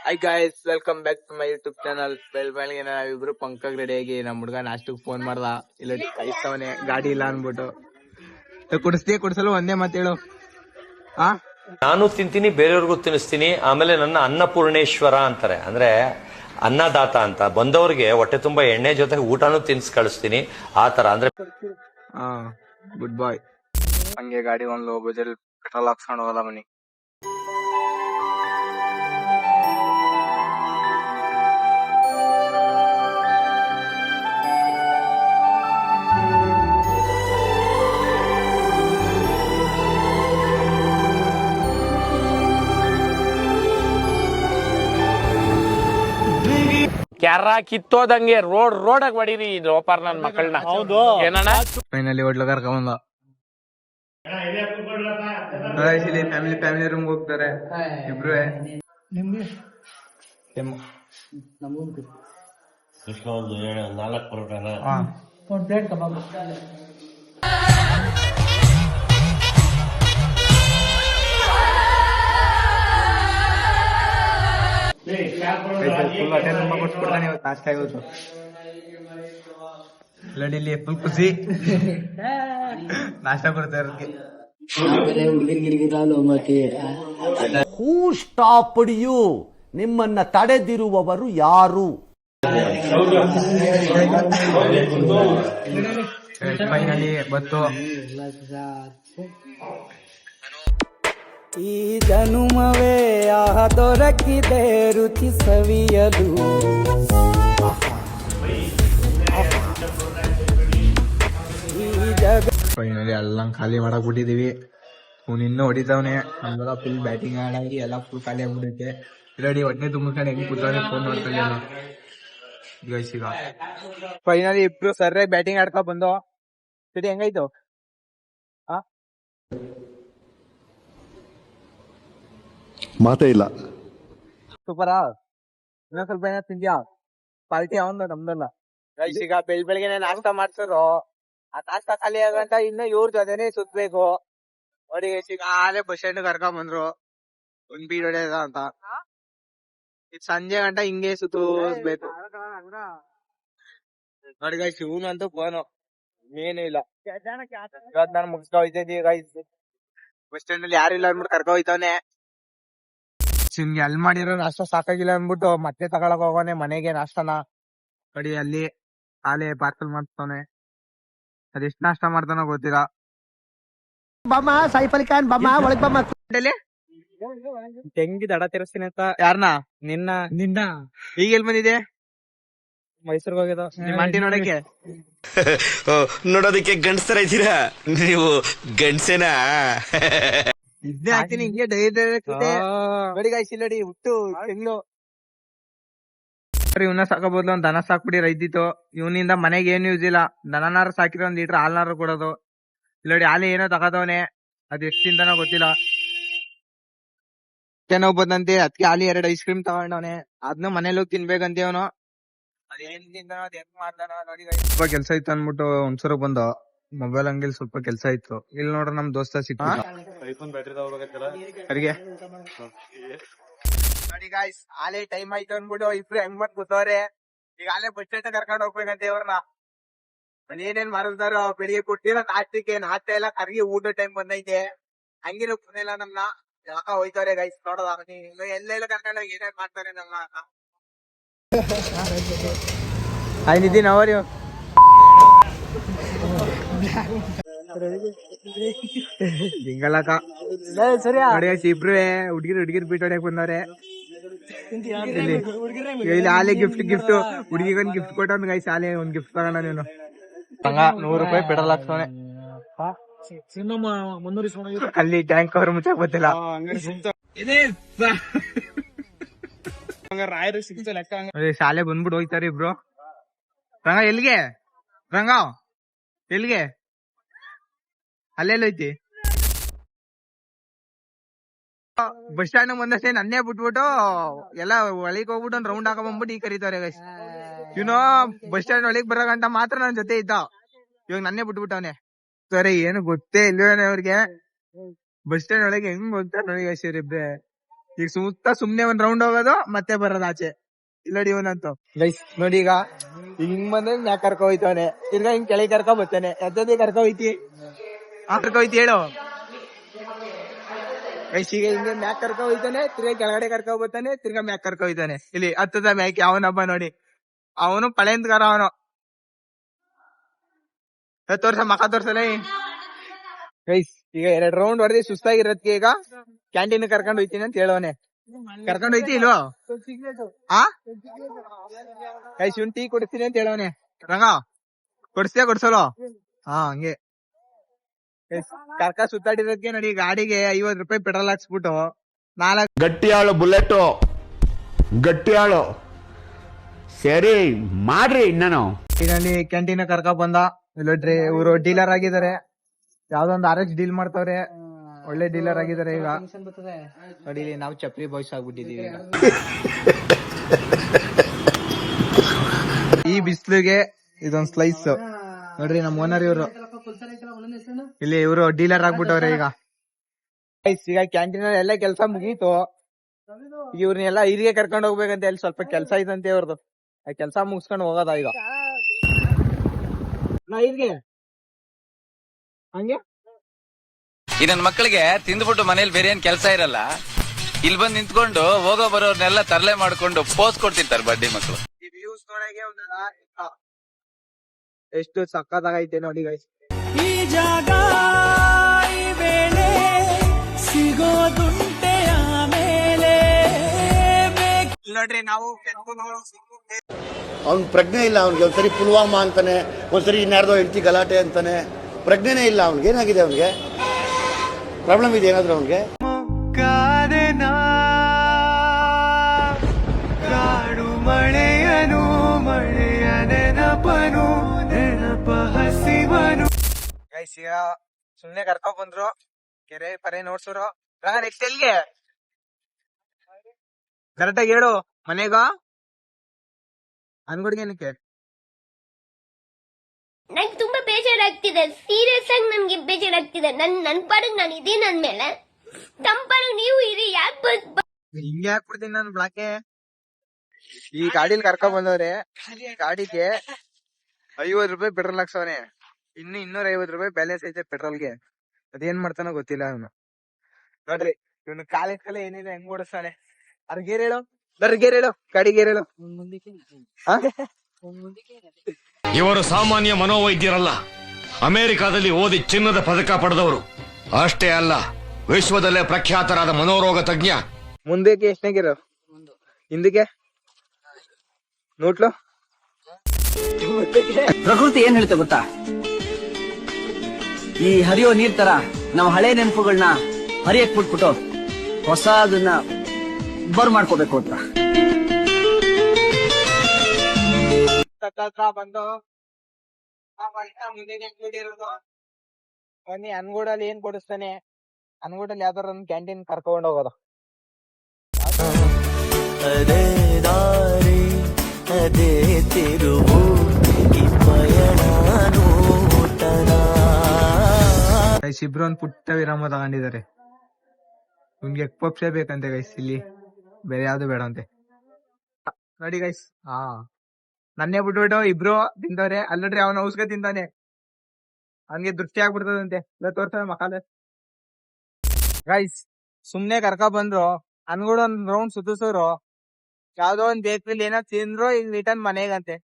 Hi guys, welcome back to my YouTube channel. ಬೆಳಗ್ಗೆ ನಾವಿಬ್ರು ಪಂಕಗ್ ready ಆಗಿ ನಮ್ಮ ಹುಡುಗ ನಾಷ್ಟಕ್ ಫೋನ್ ಮಾಡ್ದ. ಇಲ್ಲ ಕಾಯಿಸ್ತವನೆ ಗಾಡಿ ಇಲ್ಲ ಅನ್ಬಿಟ್ಟು. ಕುಡಿಸಲು ಒಂದೇ ಮಾತೇಳು. ನಾನು ತಿಂತೀನಿ, ಬೇರೆಯವ್ರಿಗೂ ತಿನ್ನಿಸ್ತೀನಿ. ಆಮೇಲೆ ನನ್ನ ಅನ್ನಪೂರ್ಣೇಶ್ವರ ಅಂತಾರೆ, ಅಂದ್ರೆ ಅನ್ನದಾತ ಅಂತ. ಬಂದವ್ರಿಗೆ ಹೊಟ್ಟೆ ತುಂಬಾ ಎಣ್ಣೆ ಜೊತೆ ಊಟನೂ ತಿನ್ಸ್ ಕಳಿಸ್ತೀನಿ. ಆ ತರ ಅಂದ್ರೆ ಗುಡ್ ಬಾಯ್. ಹಂಗೆ ಗಾಡಿ ಒಂದ್ ಲೋ ಬಜಲ್ ಪೆಟ್ರೋಲ್ ಹಾಕ್ಸ್ಕೊಂಡು ಹೋದ ಮನಿ. ಕ್ಯಾರ ಕಿತ್ತೋದಂಗೆ ರೋಡಾಗ ಹೊಡೀರಿ ಲೋಪಾರ್ ನನ್ ಮಕ್ಕಳನ್ನ. ಹೌದು ಏನಣ್ಣ, ಫೈನಲಿ ಹೋಟ್ಲು ಕರ್ಕೊಂಡ್ ಫ್ಯಾಮಿಲಿ ರೂಮ್ ಹೋಗ್ತಾರೆ ಇಬ್ರು. ನಾಷ್ಟ ಆಗೋದು ಲಡಿಲಿ ಫುಲ್ ಖುಷಿ. ನಾಷ್ಟ ಕೊಡ್ತಾರೆ. ಹೂ ಸ್ಟಾಪ್ಡ್ ಯು? ನಿಮ್ಮನ್ನ ತಡೆದಿರುವವರು ಯಾರು? ಫೈನಲಿ ಬತ್ತು. ಈ ಜನುಮವೇ ಆಹ ದೊರಕಿದೆ ರುಚಿ ಸವಿಯಲು. ಫೈನಲಿ ಎಲ್ಲ ಖಾಲಿ ಮಾಡಕ್ ಬಿಟ್ಟಿದೀವಿ. ಅವ್ನು ಇನ್ನೂ ಹೊಡಿತಾವನೆ. ನಮ್ಗೆಲ್ಲ ಫುಲ್ ಬ್ಯಾಟಿಂಗ್ ಆಡಾಗಿ ಎಲ್ಲ ಫುಲ್ ಖಾಲಿ ಆಗ್ಬಿಟ್ಟೈತೆ. ರೆಡಿ ಹೊಟ್ಟೆ ತುಂಬಿಕೊಂಡು ಹೆಂಗ್ ಕೂತವನೆ ಫೋನ್ ನೋಡ್ತಾನೆ. ಈಗ ಫೈನಲಿ ಇಬ್ರು ಸರ್ರೆ ಬ್ಯಾಟಿಂಗ್ ಆಡ್ಕೊ ಬಂದು. ಸರಿ, ಹೆಂಗಾಯ್ತು? ಮಾತೇ ಇಲ್ಲ. ಸೂಪರಾ? ಇನ್ನೊಂದ್ ಸ್ವಲ್ಪ ಏನಾದ್ರು ತಿಂದ್ಯಾ? ಪಾರ್ಟಿ ಅವಂದ ನಮ್ದಲ್ಲ. ಈಗ ಬೆಳಿಗ್ಗೆ ನಾಷ್ಟ ಮಾಡ್ಸೋರು. ಆ ನಾಷ್ಟ ಖಾಲಿ ಆಗಂತ ಇನ್ನು ಇವ್ರ ಜೊತೆನೆ ಸುತ್ಬೇಕು. ನೋಡಿ ಈಗ ಆಲೆ ಬಸ್ ಸ್ಟ್ಯಾಂಡ್ ಕರ್ಕೊಂಡ್ ಬಂದ್ರು ಒಂದ್ ಬೀಡ್ ಹೊಡೆಯದ ಅಂತ. ಈಗ ಸಂಜೆ ಗಂಟ ಹಿಂಗೆ ಸುತ್ತಬೇಕು ನೋಡಿ ಗೈಸ್. ಇವನಂತೂ ಫೋನು ಏನೂ ಇಲ್ಲ. ಇವತ್ ನಾನು ಮುಗಿಸ್ಕೊ ಹೋಯ್ತಿದ್ದೀವಿ ಗೈಸ್. ಬಸ್ ಸ್ಟ್ಯಾಂಡ್ ಅಲ್ಲಿ ಯಾರಿಲ್ಲ ಅಂದ್ಬಿಟ್ಟು ಕರ್ಕೊ ಹೋಯ್ತವನೆ. ನಿಮ್ಗೆ ಅಲ್ಲಿ ಮಾಡಿರೋ ನಾಷ್ಟ ಸಾಕಾಗಿಲ್ಲ ಅಂದ್ಬಿಟ್ಟು ಮತ್ತೆ ತಗೊಳಕ್ ಹೋಗೋನೆ ಮನೆಗೆ ನಾಷ್ಟನ. ಕಡಿ ಅಲ್ಲಿ ಆಲೆ ಪಾರ್ಸಲ್ ಮಾಡ್ತಾನೆ. ಅದೆಷ್ಟ್ ನಾಷ್ಟ ಮಾಡ್ತಾನೋ ಗೊತ್ತಿಲ್ಲ. ತೆಂಗಿ ದಡ ತಿರ್ಸ್ತೀನಿ ಅಂತ. ಯಾರನ್ನ? ನಿನ್ನ ಈಗ ಎಲ್ ಬಂದಿದೆ? ಮೈಸೂರ್ಗೆ ಹೋಗಿದ ನಿಮ್ ಆಂಟಿ ನೋಡಕ್ಕೆ. ನೋಡೋದಕ್ಕೆ ಗಂಡಸ್ತರ ಇದ್ದೀರಾ ನೀವು? ಗಂಡಸೇನಾ? ಇದ್ನೇ ಹಾಕ್ತೀನಿ ಹಿಂಗೆ ನೋಡಿ ಗಾಯ್ಸ್. ಇಲ್ಲಡಿ ಹುಟ್ಟು ತಿಂಗ್ಳು ಇವನ್ನ ಸಾಕಬಹುದು. ಒಂದ್ ದನ ಸಾಕ್ಬಿಡಿ ರೈತಿತ್ತು. ಇವನಿಂದ ಮನೆಗೆ ಏನು ಯೂಸ್ ಇಲ್ಲ. ದನನಾರು ಸಾಕಿರೋ 1 ಲೀಟರ್ ಹಾಲ್ನಾರು ಕೊಡೋದು. ಇಲ್ಲಡಿ ಹಾಲು ಏನೋ ತಗೋದವನೆ. ಅದ್ ಎಷ್ಟ್ ತಿಂತಾನೋ ಗೊತ್ತಿಲ್ಲ. ನೋವು ಬಂದಂತೆ ಅದಕ್ಕೆ ಹಾಲಿ 2 ಐಸ್ ಕ್ರೀಮ್ ತಗೊಂಡವನೆ. ಅದ್ನ ಮನೇಲಿ ಹೋಗಿ ತಿನ್ಬೇಕಂತ ಅವನು. ಅದೇನ್ ತಿಂತಾನೋ ಅದ್ ಹೆಂಗ್ ಮಾಡ್ತಾನೋ ನೋಡಿ. ಸ್ವಲ್ಪ ಕೆಲ್ಸ ಇತ್ತು ಅನ್ಬಿಟ್ಟು ಹುಣಸೂರು ಬಂದ. ಮೊಬೈಲ್ ಅಂಗಡಿ ಸ್ವಲ್ಪ ಕೆಲ್ಸ ಇತ್ತು. ಇಲ್ಲಿ ನೋಡ್ರ ನಮ್ ದೋಸ್ತ ಸಿಕ್ಕ ನೋಡಿ ಗಾಯ್ಸ್. ಆಲೆ ಟೈಮ್ ಆಯ್ತು ಅನ್ಬಿಟ್ಟು ಇಬ್ರು ಹೆಂಗ್ ಮತ್ ಕೂತವ್ರೆ. ಈಗ ಆಲೆ ಬಸ್ ಸ್ಟ್ಯಾಂಡ್ ಕರ್ಕೊಂಡ್ ಹೋಗ್ಬೇಕಂತ ಇವ್ರನ್ನ. ಏನೇನ್ ಮಾರುದಾರೋ ಬೆಳಿಗ್ಗೆ ಕೊಟ್ಟಿರೋ ನಾಷ್ಟಕ್ಕೆ ನಾಷ್ಟ ಎಲ್ಲ ಕರ್ಗಿ ಊಟ ಟೈಮ್ ಬಂದೈತೆ. ಹಂಗಿರೋ ಇಲ್ಲ ನಮ್ನ ಯಾಕ ಹೋಯ್ತವ್ರೆ ಗೈಸ್. ನೋಡೋದ ಎಲ್ಲೆಲ್ಲ ಕರ್ಕೊಂಡ್ ಹೋಗಿ ಏನೇನ್ ಮಾಡ್ತಾರೆ ನಮ್ಮ ನಿತಿನ್ ಅವರು. ಹಿಂಗಲ್ಲಕ ಇಬ್ರು ಹುಡ್ಗಿರ್ ಬೀಟ್ ಹೊಡ್ಯಕ್ ಬಂದವ್ರೆ. ಇಲ್ಲಿ ಆಲೆ ಗಿಫ್ಟ್ ಹುಡ್ಗಿಗೊಂದ್ ಗಿಫ್ಟ್ ಕೊಟ್ಟವ್ನ ಗೈಸ್. ಆಲೆ ಒಂದ್ ಗಿಫ್ಟ್ ತಗೊಂಡ ನೀನು. 100 ರೂಪಾಯಿ ಪೆಟ್ರೋಲ್ ಹಾಕ್ಸವನೆ. ಅಲ್ಲಿ ಟ್ಯಾಂಕ್ ಅವ್ರ ಮುಚ್ಚಕ್ ಗೊತ್ತಿಲ್ಲ. ಶಾಲೆ ಬಂದ್ಬಿಟ್ಟು ಹೋಯ್ತಾರೆ ಇಬ್ರು. ರಂಗ ಎಲ್ಗೆ? ರಂಗ ಎಲ್ಗೆ? ಅಲ್ಲೆಲ್ಲೈತಿ ಬಸ್ ಸ್ಟ್ಯಾಂಡ್ ಬಂದಷ್ಟೇ ನನ್ನೇ ಬಿಟ್ಬಿಟ್ಟು ಎಲ್ಲ ಒಳಗ್ ಹೋಗ್ಬಿಟ್ಟು ಒಂದ್ ರೌಂಡ್ ಹಾಕೊಂಡ್ ಬಂದ್ಬಿಟ್ಟು ಈಗ ಕರೀತಾರೆ ಗೈಸ್. ಇವನು ಬಸ್ ಸ್ಟ್ಯಾಂಡ್ ಒಳಗ್ ಬರೋ ಗಂಟ ಮಾತ್ರ ನನ್ ಜೊತೆ ಇದ್ದ. ಇವಾಗ ನನ್ನೇ ಬಿಟ್ಬಿಟ್ಟವನೆ. ಸರಿ ಏನು ಗೊತ್ತೇ ಇಲ್ವೇನೆ ಅವ್ರಿಗೆ. ಬಸ್ ಸ್ಟ್ಯಾಂಡ್ ಒಳಗೆ ಹೆಂಗ್ ಹೋಗ್ತಾರೆ ನೋಡಿ ಗೈಸ್ ಇವ್ರಿಬ್ರೆ. ಈಗ ಸುಮ್ನೆ ಒಂದ್ ರೌಂಡ್ ಹೋಗೋದು ಮತ್ತೆ ಬರೋದು ಆಚೆ. ಇಲ್ಲ ನೋಡಿ ಇವನಂತೂ ಗೈಸ್ ನೋಡಿ ಈಗ ಹಿಂಗ್ ಬಂದ್ರೆ ಮ್ಯಾಕ್ ಕರ್ಕೊ ಹೋಯ್ತಾನೆ, ತಿರ್ಗಾ ಹಿಂಗ್ ಕೆಳಗೆ ಕರ್ಕೊ ಬರ್ತಾನೆ. ಎದ್ದದಿ ಕರ್ಕೊ ಹೋಯ್ತಿ ಕರ್ಕೊ ಹೋಯ್ತಿ ಹೇಳು ಗೈಸ್. ಈಗ ಹಿಂಗೆ ಮ್ಯಾಕ್ ಕರ್ಕೊ ಹೋಯ್ತಾನೆ, ತಿರ್ಗಾ ಕೆಳಗಡೆ ಕರ್ಕೊ ಬರ್ತಾನೆ, ತಿರ್ಗಾ ಮ್ಯಾಕ್ ಕರ್ಕೊ ಹೋಯ್ತಾನೆ. ಇಲ್ಲಿ ಹತ್ತದ ಮ್ಯಾಕ್ ಅವನಬ್ಬ ನೋಡಿ, ಅವನು ಪಳೆಂದ್ಗಾರ ಅವನು. ತೋರ್ಸ ಮಕ ತೋರ್ಸಲ್ಲ ಗೈಸ್. ಈಗ 2 ರೌಂಡ್ ಹೊಡೆದಿ ಸುಸ್ತಾಗಿರೋದಕ್ಕೆ ಈಗ ಕ್ಯಾಂಟೀನ್ ಕರ್ಕೊಂಡ್ ಹೋಯ್ತೀನಿ ಅಂತ ಹೇಳೋನೆ. ಕರ್ಕೊಂಡ್ ಹೋಯ್ತಿ ಇಲ್ವಾ ಗೈಸ್? ಇವ್ನ್ ಟೀ ಕೊಡಿಸ್ತೀನಿ ಅಂತ ಹೇಳೋನೆ. ರಂಗ ಕೊಡಿಸ್ತೀಯ ಕೊಡ್ಸೋಲ್ಲ? ಹಾ ಹಂಗೆ ಕರ್ಕ ಸುತ್ತಾಡಿರೋದಕ್ಕೆ ನೋಡಿ ಗಾಡಿಗೆ 50 ರೂಪಾಯಿ ಪೆಟ್ರೋಲ್ ಹಾಕ್ಸ್ಬಿಟ್ಟು 4 ಗಟ್ಟಿಯಾಳು ಬುಲೆಟ್ ಗಟ್ಟಿಯಾಳು. ಸರಿ ಮಾಡ್ರಿ ನಾನು ಇಲ್ಲಿ ಕ್ಯಾಂಟೀನ್ ಕರ್ಕ ಬಂದ. ಇಲ್ಲೊಡ್ರಿ ಇವ್ರು ಡೀಲರ್ ಆಗಿದ್ದಾರೆ, ಯಾವ್ದೊಂದು RX ಡೀಲ್ ಮಾಡ್ತಾವ್ರೆ. ಒಳ್ಳೆ ಡೀಲರ್ ಆಗಿದ್ದಾರೆ. ಈಗ ನೋಡಿ ನಾವು ಚಪ್ರಿ ಬಾಯ್ಸ್ ಆಗ್ಬಿಟ್ಟಿದೀವಿ ಈಗ. ಈ ಬಿಸ್ಲಿಗೆ ಇದೊಂದ್ ಸ್ಲೈಸ್ ನೋಡ್ರಿ. ನಮ್ ಓನರ್ ಇವ್ರು, ಇಲ್ಲಿ ಇವ್ರು ಡೀಲರ್ ಆಗ್ಬಿಟ್ಟವ್ರೆ ಈಗ. ಈಗ ಕ್ಯಾಂಟೀನ್ ಎಲ್ಲ ಕೆಲ್ಸ ಮುಗೀತು. ಇವ್ರನ್ನೆಲ್ಲ ಹಿರಿಗೆ ಕರ್ಕೊಂಡ್ ಹೋಗ್ಬೇಕಂತ ಹೇಳಿ ಸ್ವಲ್ಪ ಕೆಲ್ಸ ಐತಂತೆ ಇವ್ರದ್ದು. ಆ ಕೆಲ್ಸ ಮುಗಿಸ್ಕೊಂಡು ಹೋಗೋದ ಈಗ. ನಾ ಹಿರಿಗೆ ಹಂಗೆ ಈ ನನ್ ಮಕ್ಕಳಿಗೆ ತಿಂದ್ಬಿಟ್ಟು ಮನೇಲಿ ಬೇರೆ ಏನ್ ಕೆಲಸ ಇರಲ್ಲ, ಇಲ್ಲಿ ಬಂದ್ ನಿಂತ್ಕೊಂಡು ಹೋಗೋ ಬರೋರ್ನೆಲ್ಲ ತರಲೆ ಮಾಡ್ಕೊಂಡು ಪೋಸ್ ಕೊಡ್ತಿರ್ತಾರೆ ಬಡ್ಡಿ ಮಕ್ಕಳು. ಈ ವ್ಯೂಸ್ ನೋಡಕ್ಕೆ ಎಷ್ಟು ಸಕ್ಕತ್ತಾಗೈತೆ ನೋಡಿ ಗೈಸ್. ಈ ಜಾಗ ಈ ವೇಳೆ ಸಿಗೋದುಂಟೆ ಆಮೇಲೆ ನೋಡ್ರಿ ನಾವು ಅವ್ನ್ ಪ್ರಜ್ಞೆ ಇಲ್ಲ. ಅವ್ನಿಗೆ ಒಂದ್ಸರಿ ಪುಲ್ವಾಮಾ ಅಂತಾನೆ, ಒಂದ್ಸರಿ ಇನ್ಯಾರ್ದೋ ಹೆಂಡತಿ ಗಲಾಟೆ ಅಂತಾನೆ. ಪ್ರಜ್ಞೆನೇ ಇಲ್ಲ ಅವ್ನಿಗೆ. ಏನಾಗಿದೆ ಅವ್ನಿಗೆ? ಪ್ರಾಬ್ಲಮ್ ಇದೆ ಏನಾದ್ರು ಅವ್ನಿಗೆ? ಕಾಡು ಮಳೆಯನು ಮಳೆಯ ನೆನಪನು ನೆನಪ ಹಸಿವನು. ಗೈಸ್ ಈಗ ಸುಮ್ನೆ ಕರ್ಕೊಂಡ್ ಬಂದ್ರು, ಕೆರೆ ಪರೆ ನೋಡ್ಸೋರು. ನೆಕ್ಸ್ಟ್ ಎಲ್ಗೆ ಕರೆಕ್ಟಾಗಿ ಹೇಳು. ಮನೆಗ ಅನ್ಗುಡ್ಗೇನಕ್ಕೆ? ನಂಗೆ ತುಂಬಾ ಬೇಜಾರಾಗ್ತಿದೆ, ಸೀರಿಯಸ್ ಆಗಿ ನನ್ಗೆ ಬೇಜಾರಾಗ್ತಿದೆ. ನನ್ ಪಾಡಿಗೆ ನಾನು ಇದೀನಿ ಅಂದ್ಮೇಲೆ ತಂಪಾಡಿಗೆ ನೀವು ಇರಿ. ಯಾಕೆ ಹಿಂಗೆ ಹಾಕ್ಬಿಡ್ತೀನಿ ನಾನು ಬ್ಲಾಕೆ. ಈ ಗಾಡಿಲಿ ಕರ್ಕೊಂಡ್ ಬಂದವ್ರೆ, ಗಾಡಿಗೆ 50 ರೂಪಾಯಿ ಪೆಟ್ರೋಲ್ ಹಾಕ್ಸವನೆ. ಇನ್ನು 250 ರೂಪಾಯಿ ಬ್ಯಾಲೆನ್ಸ್ ಐತೆ ಪೆಟ್ರೋಲ್ಗೆ. ಅದೇನ್ ಮಾಡ್ತಾನೋ ಗೊತ್ತಿಲ್ಲ ಅವನು. ನೋಡ್ರಿ ಇವನು ಕಾಲ ಏನಿದೆ ಹೆಂಗ್ ಓಡಿಸ್ತಾನೆ. ಗೇರ್ ಹೇಳು, ಗೇರ್ ಹೇಳು, ಗಾಡಿ ಗೇರ್ ಹೇಳು. ಇವರು ಸಾಮಾನ್ಯ ಮನೋವೈದ್ಯರಲ್ಲ, ಅಮೆರಿಕಾದಲ್ಲಿ ಓದಿ ಚಿನ್ನದ ಪದಕ ಪಡೆದವರು. ಅಷ್ಟೇ ಅಲ್ಲ, ವಿಶ್ವದಲ್ಲೇ ಪ್ರಖ್ಯಾತರಾದ ಮನೋರೋಗ ತಜ್ಞ. ಮುಂದಕ್ಕೆ ಎಷ್ಟನೇ ಗೇರು? ಹಿಂದಕ್ಕೆ ನೋಟ್ಲು. ಪ್ರಕೃತಿ ಏನ್ ಹೇಳ್ತೆ ಗೊತ್ತಾ? ಈ ಹರಿಯೋ ನೀರ್ ತರ ನಾವು ಹಳೆ ನೆನಪುಗಳನ್ನ ಹರಿಯಕ್ ಬಿಟ್ಬಿಟ್ಟು ಹೊಸದನ್ನ ಬರ್ ಮಾಡ್ಕೋಬೇಕು ಅಂತ. ಬಂದು ಬನ್ನಿ ಅನ್ಗೂಡಲ್ಲಿ ಏನ್ ಕೊಡಿಸ್ತಾನೆ. ಅನ್ಗೂಡಲ್ಲಿ ಯಾವ್ದಾರ ಒಂದು ಕ್ಯಾಂಟೀನ್ ಕರ್ಕೊಂಡ್ ಹೋಗೋದು. ಅದೇ ದಾರಿ ಅದೇ ತಿರುವು ಗೈಸ್ ಇಬ್ರು ಒಂದ್ ಪುಟ್ಟ ವಿರಾಮ ತಗೊಂಡಿದ್ದಾರೆ. ನಿಮ್ಗೆ ಎಗ್ ಪಪ್ಸೇ ಬೇಕಂತೆ ಗೈಸ್, ಇಲ್ಲಿ ಬೇರೆ ಯಾವ್ದು ಬೇಡ ಅಂತೆ. ನೋಡಿ ಗೈಸ್, ನನ್ನೇ ಬಿಟ್ಬಿಟ್ಟು ಇಬ್ರು ತಿಂದವ್ರೆ. ಅಲ್ಲಡ್ರಿ ಅವನ ಔಷಧ ತಿಂತಾನೆ, ಅವನ್ಗೆ ದೃಷ್ಟಿ ಆಗ್ಬಿಡ್ತದಂತೆ. ಇಲ್ಲ ತೋರ್ತಾರೆ ಮಕಾಲೆ. ಗೈಸ್ ಸುಮ್ನೆ ಕರ್ಕ ಬಂದ್ರು, ಅನ್ಗೂಡ ಒಂದ್ ರೌಂಡ್ ಸುತ್ತಿಸೋರು. ಯಾವ್ದೋ ಒಂದ್ ಬೇಕ್ರಿಲಿ ಏನೋ ತಿಂದ್ರು, ಈಗ ರಿಟರ್ನ್ ಮನೆಗಂತೆ.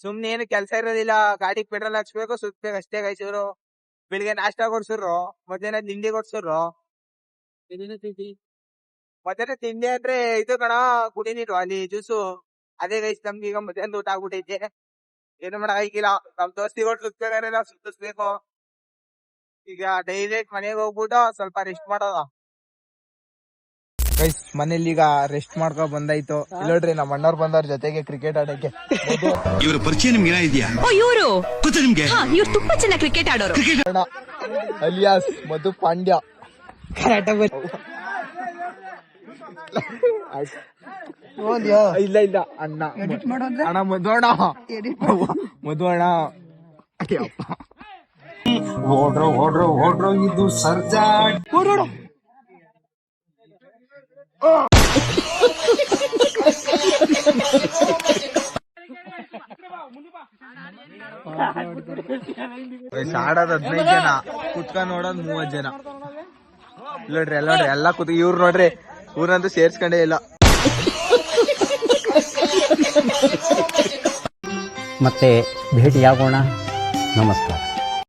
ಸುಮ್ನೆ ಏನು ಕೆಲ್ಸ ಇರೋದಿಲ್ಲ, ಗಾಡಿಗೆ ಪೆಟ್ರೋಲ್ ಹಾಕ್ಸ್ಬೇಕು, ಸುತ್ಬೇಕು ಅಷ್ಟೇ ಗೈಸ್. ಇವ್ರು ಬೆಳಿಗ್ಗೆ ನಾಷ್ಟಾ ಕೊಡ್ಸಿದ್ರು, ಮಧ್ಯಾಹ್ನ ತಿಂಡಿ ಕೊಡ್ಸಿದ್ರು. ಮಧ್ಯಾಹ್ನ ತಿಂಡಿ ಅಂದ್ರೆ ಇದು ಕಣ, ಕುಡಿ ನೀರು ಅಲ್ಲಿ ಜ್ಯೂಸು. ಅದೇ ಗೈಸ್ ನಮ್ಗೆ ಈಗ ಮಧ್ಯಾಹ್ನ ಊಟ ಆಗ್ಬಿಟ್ಟೈತೆ. ಏನು ಮಾಡಕ್ಕಾಗಿಲ್ಲ, ನಮ್ ದೋಸ್ತಿಗಳು ಸುತ್ಬೇಕಾದ್ರೆ ನಾವು ಸುತ್ತಿಸ್ಬೇಕು. ಈಗ ಡೈರೆಕ್ಟ್ ಮನೆಗೆ ಹೋಗ್ಬಿಟ್ಟು ಸ್ವಲ್ಪ ರೆಸ್ಟ್ ಮಾಡೋದ ಗೈಸ್. ಮನೇಲಿ ಈಗ ರೆಸ್ಟ್ ಮಾಡ್ಕೊ ಬಂದಾಯ್ತು. ಇಲ್ಲೋಡ್ರಿ ನಮ್ಮ ಅಣ್ಣವ್ರು ಬಂದವ್ರ ಜೊತೆಗೆ ಕ್ರಿಕೆಟ್ ಆಡಕ್ಕೆ. ಇವ್ರ ಪರಿಚಯ ನಿಮ್ಗೆ ಏನಾಗಿದ್ಯಾ? ಇವರು ಗೊತ್ತಾ ನಿಮ್ಗೆ? ಇವ್ರು ತುಂಬಾ ಚೆನ್ನಾಗಿ ಕ್ರಿಕೆಟ್ ಆಡೋರು. ಅಲಿಯಾಸ್ ಮಧು ಪಾಂಡ್ಯ. ಇಲ್ಲ ಅಣ್ಣ ಅಣ್ಣ ಮಧು ಅಣ್ಣ ಮಧು ಅಣ್ಣ. ಓಡ್ರೋ ಇದು ಸರ್ಜಾ. ಆಡೋದ್ 15 ಜನ, ಕುತ್ಕೊಂಡ್ ನೋಡೋದ್ 30 ಜನ. ನೋಡ್ರಿ ಎಲ್ಲ ಇವ್ರು ನೋಡ್ರಿ, ಊರಂತೂ ಸೇರ್ಸ್ಕೊಂಡೇ ಇಲ್ಲ. ಮತ್ತೆ ಭೇಟಿಯಾಗೋಣ. ನಮಸ್ಕಾರ.